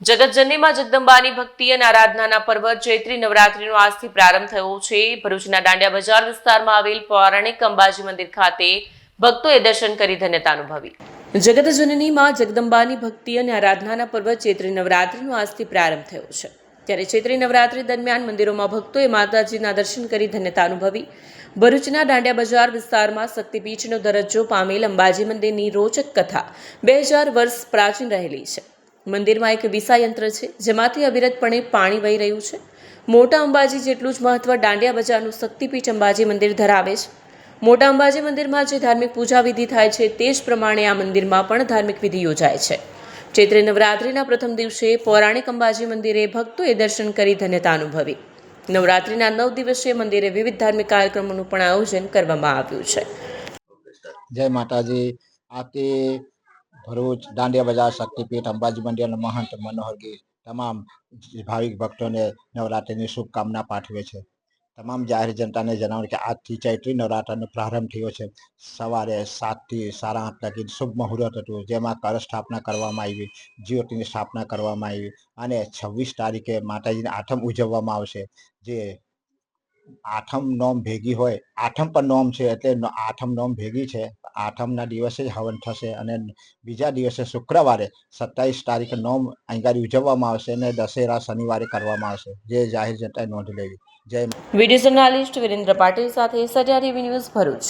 જગતજનની માં જગદંબાની ભક્તિ અને આરાધનાના પર્વ ચૈત્રી નવરાત્રીનો આજથી પ્રારંભ થયો છે। ભરૂચના દાંડિયા બજાર વિસ્તારમાં આવેલ પૌરાણિક અંબાજી મંદિર ખાતે ભક્તોએ દર્શન કરી ધન્યતા અનુભવી। જગતજનની માં જગદંબાની ભક્તિ અને આરાધનાના પર્વ ચૈત્રી નવરાત્રીનો આજથી પ્રારંભ થયો છે। ત્યારે ચૈત્રી નવરાત્રી દરમિયાન મંદિરોમાં ભક્તોએ માતાજીના દર્શન કરી ધન્યતા અનુભવી। ભરૂચના દાંડિયા બજાર વિસ્તારમાં શક્તિપીઠનો દરજ્જો પામેલ અંબાજી મંદિરની રોચક કથા 2000 વર્ષ પ્રાચીન રહેલી છે। મંદિરમાં એક વિસા યંત્ર છે જેમાંથી અવિરતપણે પાણી વહી રહ્યું છે। મોટા અંબાજી જેટલું જ મહત્વ દાંડિયા બજારનું શક્તિપીઠ અંબાજી મંદિર ધરાવે છે। મોટા અંબાજી મંદિરમાં જે ધાર્મિક પૂજા વિધિ થાય છે તે જ પ્રમાણે આ મંદિરમાં પણ ધાર્મિક વિધિ યોજાય છે। ચૈત્રી નવરાત્રિના પ્રથમ દિવસે પૌરાણિક અંબાજી મંદિરે ભક્તોએ દર્શન કરી ધન્યતા અનુભવી। નવરાત્રિના 9 દિવસે મંદિરે વિવિધ ધાર્મિક કાર્યક્રમોનું પણ આયોજન કરવામાં આવ્યું છે। જય માતાજી। આથી ભરૂચ દાંડિયા બજાર શક્તિપીઠ અંબાજી મંદિરના મહંત મનોહરગીર તમામ ભાવિક ભક્તોને નવરાત્રિની શુભકામના પાઠવે છે। તમામ જાહેર જનતાને જણાવ્યું કે આજથી ચૈત્રી નવરાત્રનો પ્રારંભ થયો છે। સવારે 7 થી 8:30 લગી શુભ મુહૂર્ત હતું, જેમાં કળશ સ્થાપના કરવામાં આવી, જ્યોતિની સ્થાપના કરવામાં આવી અને 26 તારીખે માતાજીની આઠમ ઉજવવામાં આવશે। જે આઠમ નોમ ભેગી હોય, આઠમ પણ નોમ છે એટલે આઠમ નોમ ભેગી છે। આઠમના દિવસે જ હવન થશે અને બીજા દિવસે શુક્રવારે 27 તારીખે નોમ અહીં ઉજવવામાં આવશે અને દશેરા શનિવારે કરવામાં આવશે, જે જાહેર જનતાએ નોંધ લેવી। જય વિડીયો જર્નાલિસ્ટ વિરેન્દ્ર પાટીલ સાથે સત્યા ટીવી ન્યૂઝ ભરૂચ।